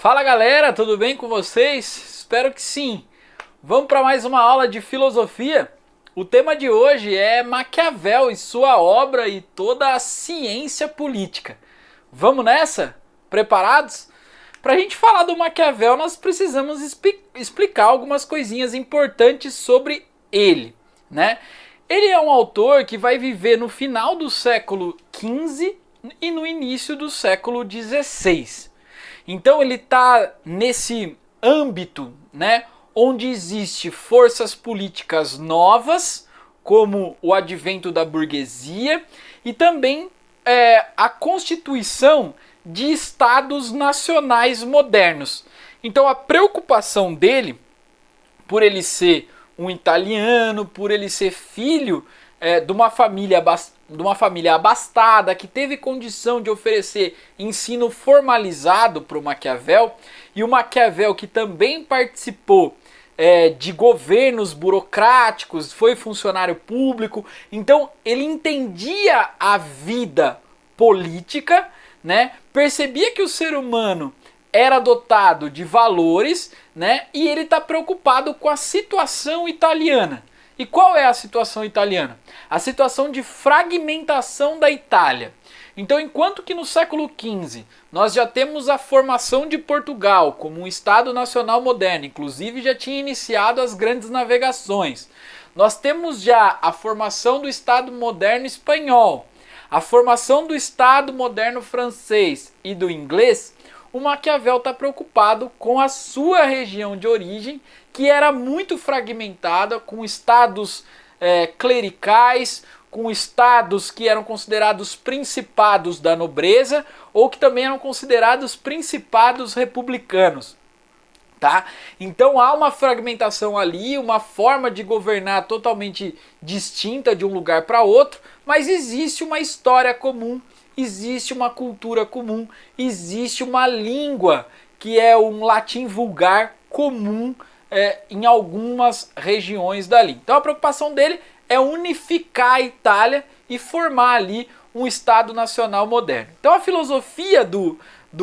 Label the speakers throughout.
Speaker 1: Fala galera, tudo bem com vocês? Espero que sim. Vamos para mais uma aula de filosofia. O tema de hoje é Maquiavel e sua obra e toda a ciência política. Vamos nessa? Preparados? Para a gente falar do Maquiavel, nós precisamos explicar algumas coisinhas importantes sobre ele, né? Ele é um autor que vai viver no final do século XV e no início do século XVI. Então ele está nesse âmbito, né, onde existe forças políticas novas, como o advento da burguesia, e também a constituição de estados nacionais modernos. Então a preocupação dele, por ele ser um italiano, por ele ser filho de uma família abastada, que teve condição de oferecer ensino formalizado para o Maquiavel, e o Maquiavel que também participou de governos burocráticos, foi funcionário público, então ele entendia a vida política, né? Percebia que o ser humano era dotado de valores, né? E ele está preocupado com a situação italiana. E qual é a situação italiana? A situação de fragmentação da Itália. Então, enquanto que no século XV nós já temos a formação de Portugal como um Estado nacional moderno, inclusive já tinha iniciado as grandes navegações, nós temos já a formação do Estado moderno espanhol, a formação do Estado moderno francês e do inglês. O Maquiavel está preocupado com a sua região de origem, que era muito fragmentada, com estados clericais, com estados que eram considerados principados da nobreza, ou que também eram considerados principados republicanos. Tá? Então há uma fragmentação ali, uma forma de governar totalmente distinta de um lugar para outro, mas existe uma história comum, existe uma cultura comum, existe uma língua que é um latim vulgar comum em algumas regiões dali. Então a preocupação dele é unificar a Itália e formar ali um Estado nacional moderno. Então a filosofia do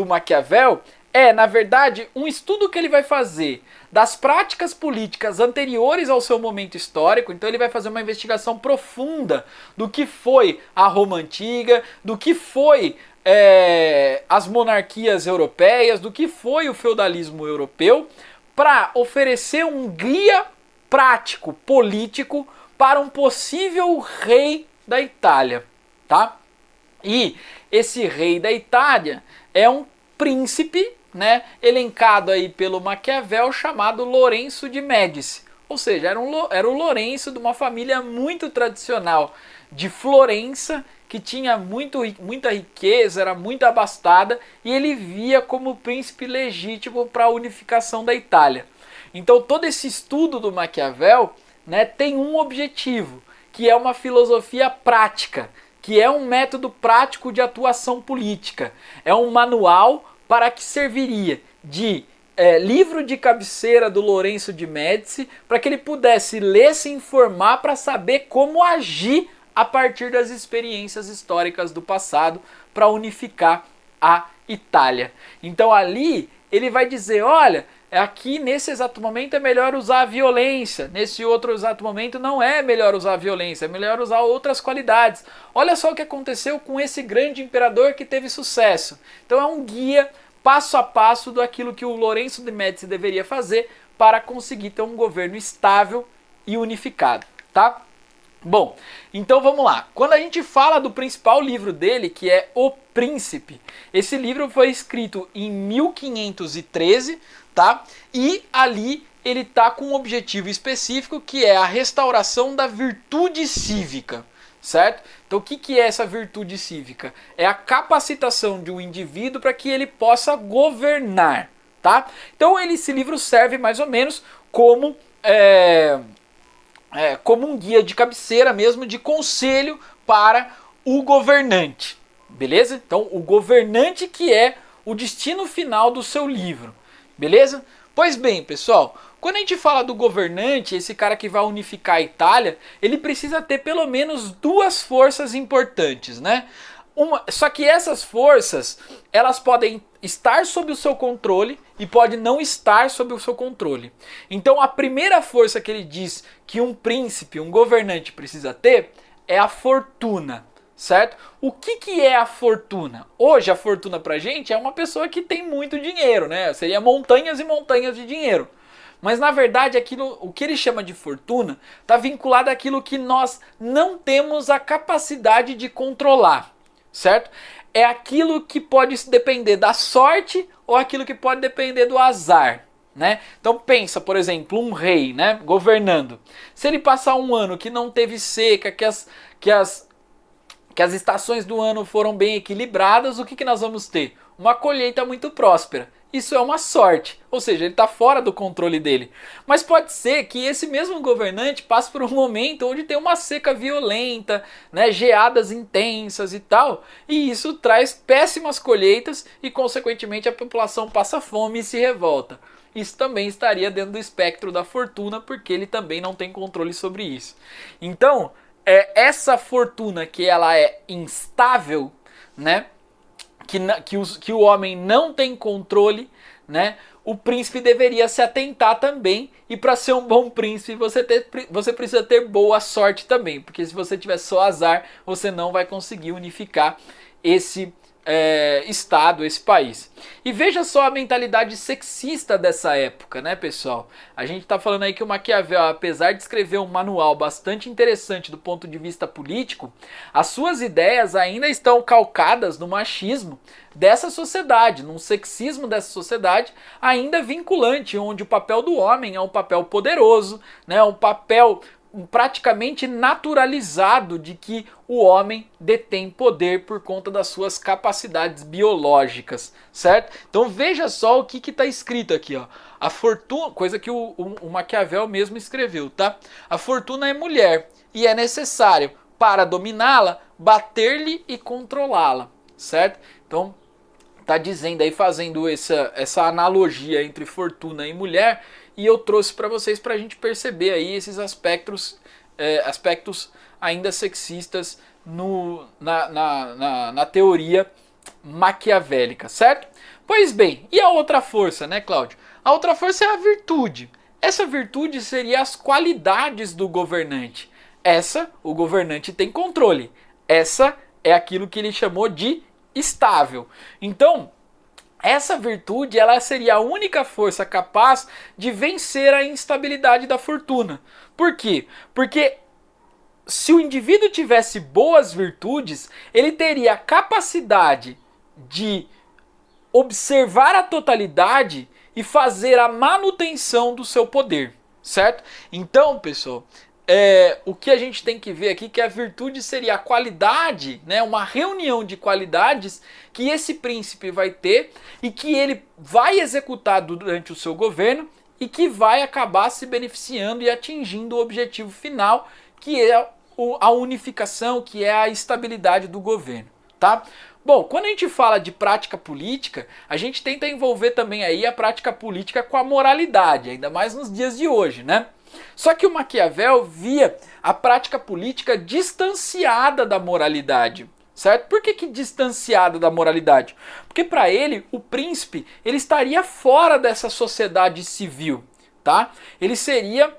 Speaker 1: Maquiavel é, na verdade, um estudo que ele vai fazer das práticas políticas anteriores ao seu momento histórico. Então ele vai fazer uma investigação profunda do que foi a Roma Antiga, do que foi as monarquias europeias, do que foi o feudalismo europeu, para oferecer um guia prático, político, para um possível rei da Itália, tá? E esse rei da Itália é um príncipe, né, elencado aí pelo Maquiavel, chamado Lourenço de Médici. Ou seja, era o Lourenço de uma família muito tradicional de Florença, que tinha muita riqueza, era muito abastada, e ele via como príncipe legítimo para a unificação da Itália. Então todo esse estudo do Maquiavel, né, tem um objetivo, que é uma filosofia prática, que é um método prático de atuação política. É um manual para que serviria de livro de cabeceira do Lourenço de Médici, para que ele pudesse ler, se informar, para saber como agir a partir das experiências históricas do passado para unificar a Itália. Então ali ele vai dizer, olha, aqui nesse exato momento é melhor usar a violência, nesse outro exato momento não é melhor usar a violência, é melhor usar outras qualidades. Olha só o que aconteceu com esse grande imperador que teve sucesso. Então é um guia passo a passo daquilo que o Lourenço de Médici deveria fazer para conseguir ter um governo estável e unificado, tá? Bom, então vamos lá. Quando a gente fala do principal livro dele, que é O Príncipe, esse livro foi escrito em 1513, tá? E ali ele tá com um objetivo específico, que é a restauração da virtude cívica, certo? Então o que é essa virtude cívica? É a capacitação de um indivíduo para que ele possa governar, tá? Então esse livro serve mais ou menos como como um guia de cabeceira mesmo, de conselho para o governante, beleza? Então o governante que é o destino final do seu livro, beleza? Pois bem, pessoal, quando a gente fala do governante, esse cara que vai unificar a Itália, ele precisa ter pelo menos duas forças importantes, né? Só que essas forças, elas podem estar sob o seu controle e pode não estar sob o seu controle. Então a primeira força que ele diz que um príncipe, um governante precisa ter é a fortuna, certo? O que é a fortuna? Hoje a fortuna pra gente é uma pessoa que tem muito dinheiro, né? Seria montanhas e montanhas de dinheiro. Mas na verdade aquilo, o que ele chama de fortuna está vinculado àquilo que nós não temos a capacidade de controlar, certo? É aquilo que pode depender da sorte ou aquilo que pode depender do azar, né? Então pensa, por exemplo, um rei, né, governando. Se ele passar um ano que não teve seca, que as estações do ano foram bem equilibradas, o que nós vamos ter? Uma colheita muito próspera. Isso é uma sorte, ou seja, ele está fora do controle dele. Mas pode ser que esse mesmo governante passe por um momento onde tem uma seca violenta, né, geadas intensas e tal, e isso traz péssimas colheitas e, consequentemente, a população passa fome e se revolta. Isso também estaria dentro do espectro da fortuna, porque ele também não tem controle sobre isso. Então, essa fortuna que ela é instável, né? Que o homem não tem controle, né? O príncipe deveria se atentar também. E para ser um bom príncipe, você precisa ter boa sorte também. Porque se você tiver só azar, você não vai conseguir unificar esse estado, esse país. E veja só a mentalidade sexista dessa época, né, pessoal? A gente tá falando aí que o Maquiavel, apesar de escrever um manual bastante interessante do ponto de vista político, as suas ideias ainda estão calcadas no machismo dessa sociedade, num sexismo dessa sociedade ainda vinculante, onde o papel do homem é um papel poderoso, né, um papel praticamente naturalizado de que o homem detém poder por conta das suas capacidades biológicas, certo? Então veja só o que está escrito aqui, ó. A fortuna, coisa que o Maquiavel mesmo escreveu, tá? A fortuna é mulher e é necessário, para dominá-la, bater-lhe e controlá-la, certo? Então tá dizendo aí, fazendo essa analogia entre fortuna e mulher, e eu trouxe para vocês para a gente perceber aí esses aspectos ainda sexistas na teoria maquiavélica, certo? Pois bem, e a outra força, né, Cláudio? A outra força é a virtude. Essa virtude seria as qualidades do governante. Essa, o governante tem controle. Essa é aquilo que ele chamou de estável. Então, essa virtude, ela seria a única força capaz de vencer a instabilidade da fortuna. Por quê? Porque se o indivíduo tivesse boas virtudes, ele teria a capacidade de observar a totalidade e fazer a manutenção do seu poder, certo? Então, pessoal, o que a gente tem que ver aqui é que a virtude seria a qualidade, né, uma reunião de qualidades que esse príncipe vai ter e que ele vai executar durante o seu governo e que vai acabar se beneficiando e atingindo o objetivo final, que é a unificação, que é a estabilidade do governo, tá? Bom, quando a gente fala de prática política, a gente tenta envolver também aí a prática política com a moralidade, ainda mais nos dias de hoje, né? Só que o Maquiavel via a prática política distanciada da moralidade, certo? Por que distanciada da moralidade? Porque para ele, o príncipe, ele estaria fora dessa sociedade civil, tá? Ele seria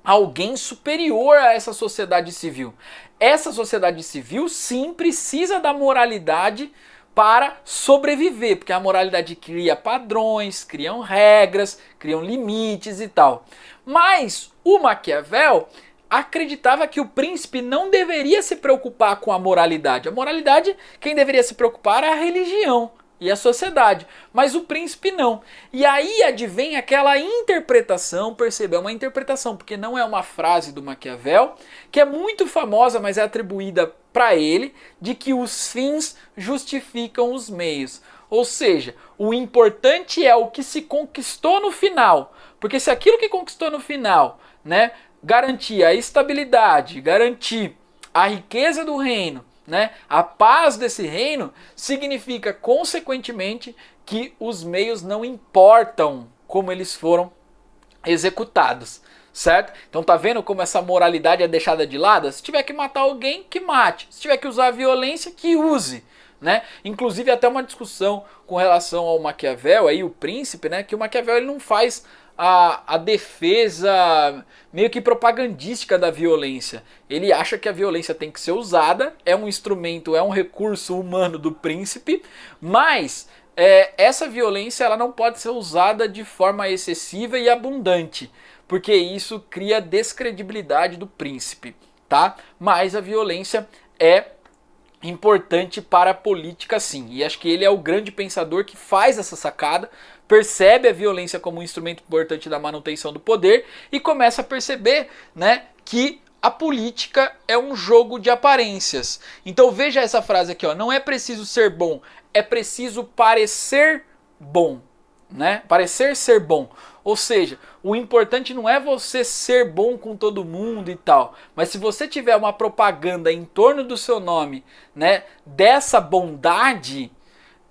Speaker 1: alguém superior a essa sociedade civil. Essa sociedade civil, sim, precisa da moralidade para sobreviver, porque a moralidade cria padrões, criam regras, criam limites e tal. Mas o Maquiavel acreditava que o príncipe não deveria se preocupar com a moralidade. A moralidade, quem deveria se preocupar é a religião e a sociedade, mas o príncipe não. E aí advém aquela interpretação, perceba, é uma interpretação, porque não é uma frase do Maquiavel, que é muito famosa, mas é atribuída para ele, de que os fins justificam os meios. Ou seja, o importante é o que se conquistou no final, porque se aquilo que conquistou no final, né, garantir a estabilidade, garantir a riqueza do reino, né, a paz desse reino, significa, consequentemente, que os meios não importam como eles foram executados, certo? Então tá vendo como essa moralidade é deixada de lado? Se tiver que matar alguém, que mate. Se tiver que usar a violência, que use, né? Inclusive até uma discussão com relação ao Maquiavel, aí o príncipe, né? Que o Maquiavel ele não faz a defesa meio que propagandística da violência. Ele acha que a violência tem que ser usada, é um instrumento, é um recurso humano do príncipe, mas essa violência ela não pode ser usada de forma excessiva e abundante, porque isso cria descredibilidade do príncipe, tá? Mas a violência é importante para a política, sim. E acho que ele é o grande pensador que faz essa sacada, percebe a violência como um instrumento importante da manutenção do poder e começa a perceber, né, que a política é um jogo de aparências. Então veja essa frase aqui, ó, não é preciso ser bom, é preciso parecer bom, né? Parecer ser bom. Ou seja, o importante não é você ser bom com todo mundo e tal, mas se você tiver uma propaganda em torno do seu nome, né, dessa bondade,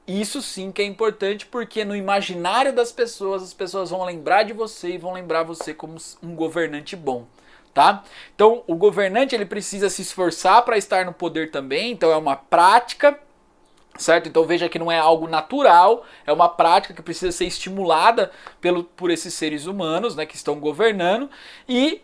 Speaker 1: isso sim que é importante, porque no imaginário das pessoas, as pessoas vão lembrar de você e vão lembrar você como um governante bom, tá? Então, o governante ele precisa se esforçar para estar no poder também, então é uma prática, certo? Então veja que não é algo natural, é uma prática que precisa ser estimulada por esses seres humanos, né, que estão governando, e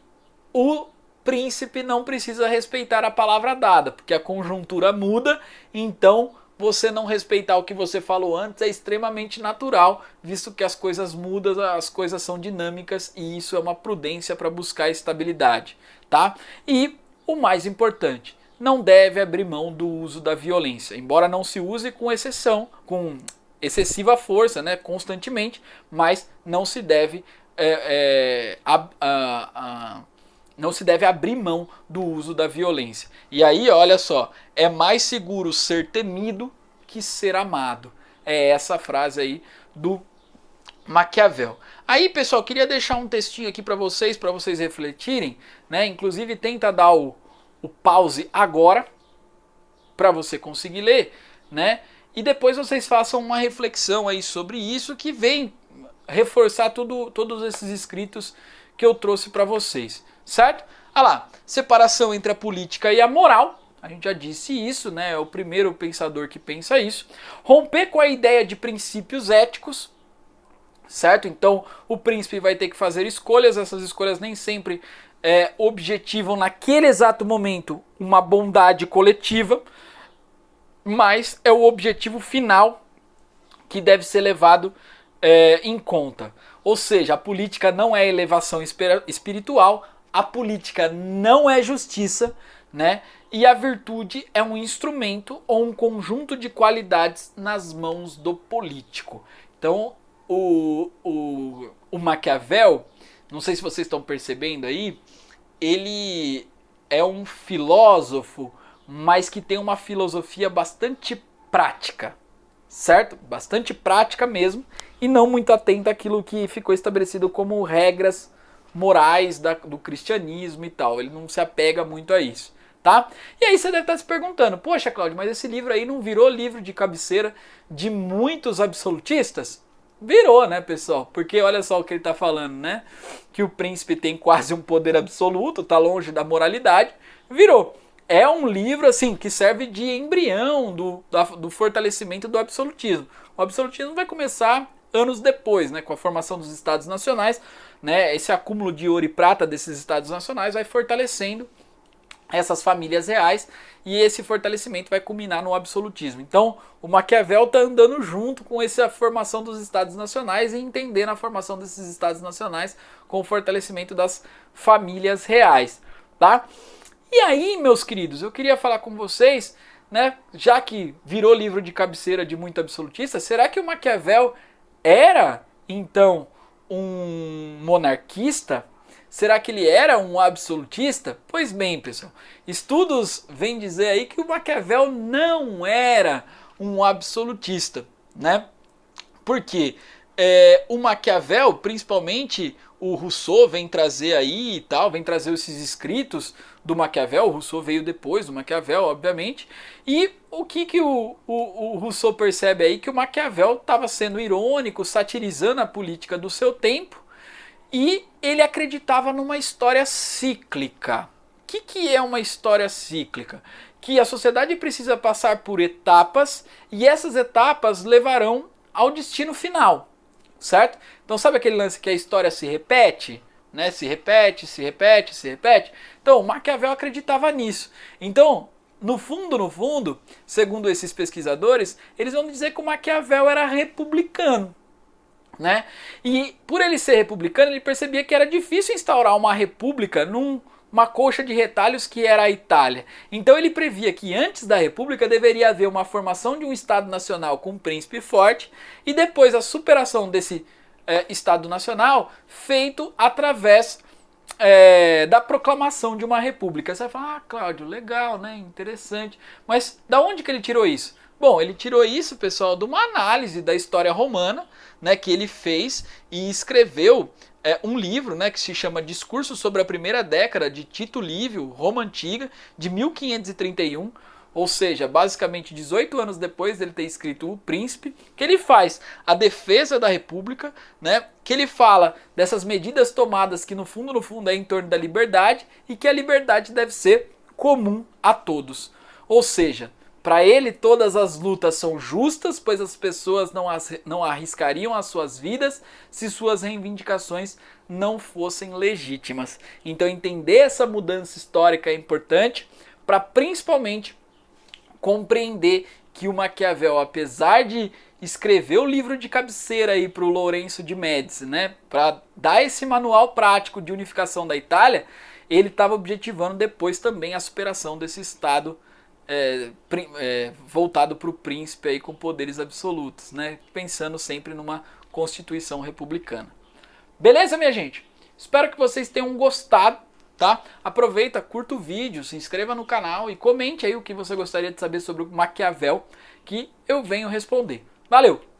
Speaker 1: o príncipe não precisa respeitar a palavra dada, porque a conjuntura muda, então você não respeitar o que você falou antes é extremamente natural, visto que as coisas mudam, as coisas são dinâmicas e isso é uma prudência para buscar estabilidade, tá? E o mais importante, não deve abrir mão do uso da violência, embora não se use com excessiva força, né, constantemente, mas não se deve não se deve abrir mão do uso da violência. E aí, olha só, é mais seguro ser temido que ser amado. É essa frase aí do Maquiavel. Aí, pessoal, queria deixar um textinho aqui para vocês refletirem, né? Inclusive, tenta dar o pause agora para você conseguir ler, né? E depois vocês façam uma reflexão aí sobre isso que vem reforçar todos esses escritos que eu trouxe para vocês, certo? Olha lá, separação entre a política e a moral. A gente já disse isso, né? É o primeiro pensador que pensa isso. Romper com a ideia de princípios éticos, certo? Então o príncipe vai ter que fazer escolhas, essas escolhas nem sempre objetivam naquele exato momento uma bondade coletiva, mas é o objetivo final que deve ser levado em conta. Ou seja, a política não é elevação espiritual, a política não é justiça, né? E a virtude é um instrumento ou um conjunto de qualidades nas mãos do político. Então, o Maquiavel, não sei se vocês estão percebendo aí, ele é um filósofo, mas que tem uma filosofia bastante prática, certo? Bastante prática mesmo, e não muito atenta àquilo que ficou estabelecido como regras morais do cristianismo e tal. Ele não se apega muito a isso, tá? E aí você deve estar se perguntando, poxa, Cláudio, mas esse livro aí não virou livro de cabeceira de muitos absolutistas? Virou, né, pessoal? Porque olha só o que ele está falando, né? Que o príncipe tem quase um poder absoluto, está longe da moralidade. Virou. É um livro, assim, que serve de embrião do fortalecimento do absolutismo. O absolutismo vai começar anos depois, né, com a formação dos Estados Nacionais, né? Esse acúmulo de ouro e prata desses Estados Nacionais vai fortalecendo essas famílias reais e esse fortalecimento vai culminar no absolutismo. Então, o Maquiavel está andando junto com essa formação dos Estados Nacionais e entendendo a formação desses Estados Nacionais com o fortalecimento das famílias reais, tá? E aí, meus queridos, eu queria falar com vocês, né, já que virou livro de cabeceira de muito absolutista, será que o Maquiavel era, então, um monarquista? Será que ele era um absolutista? Pois bem, pessoal, estudos vêm dizer aí que o Maquiavel não era um absolutista, né? Porque o Maquiavel, principalmente o Rousseau, vem trazer aí e tal, vem trazer esses escritos do Maquiavel. O Rousseau veio depois do Maquiavel, obviamente. E o que o Rousseau percebe aí? Que o Maquiavel estava sendo irônico, satirizando a política do seu tempo. E ele acreditava numa história cíclica. O que é uma história cíclica? Que a sociedade precisa passar por etapas e essas etapas levarão ao destino final, certo? Então sabe aquele lance que a história se repete? Né? Se repete, se repete, se repete. Então Maquiavel acreditava nisso. Então, no fundo, segundo esses pesquisadores, eles vão dizer que o Maquiavel era republicano. Né? E por ele ser republicano, ele percebia que era difícil instaurar uma república numa coxa de retalhos que era a Itália. Então ele previa que antes da república deveria haver uma formação de um Estado Nacional com um príncipe forte e depois a superação desse Estado Nacional feito através da proclamação de uma república. Você vai falar, Cláudio, legal, né? Interessante. Mas da onde que ele tirou isso? Bom, ele tirou isso, pessoal, de uma análise da história romana, né, que ele fez e escreveu um livro, né, que se chama Discurso sobre a Primeira Década de Tito Livio, Roma Antiga, de 1531, ou seja, basicamente 18 anos depois dele ter escrito O Príncipe, que ele faz a defesa da República, né, que ele fala dessas medidas tomadas que no fundo é em torno da liberdade e que a liberdade deve ser comum a todos. Ou seja, para ele, todas as lutas são justas, pois as pessoas não arriscariam as suas vidas se suas reivindicações não fossem legítimas. Então, entender essa mudança histórica é importante para principalmente compreender que o Maquiavel, apesar de escrever o livro de cabeceira aí para o Lourenço de Médici, né, para dar esse manual prático de unificação da Itália, ele estava objetivando depois também a superação desse Estado voltado para o príncipe aí com poderes absolutos, né? Pensando sempre numa constituição republicana. Beleza, minha gente? Espero que vocês tenham gostado, tá? Aproveita, curta o vídeo, se inscreva no canal e comente aí o que você gostaria de saber sobre o Maquiavel, que eu venho responder. Valeu!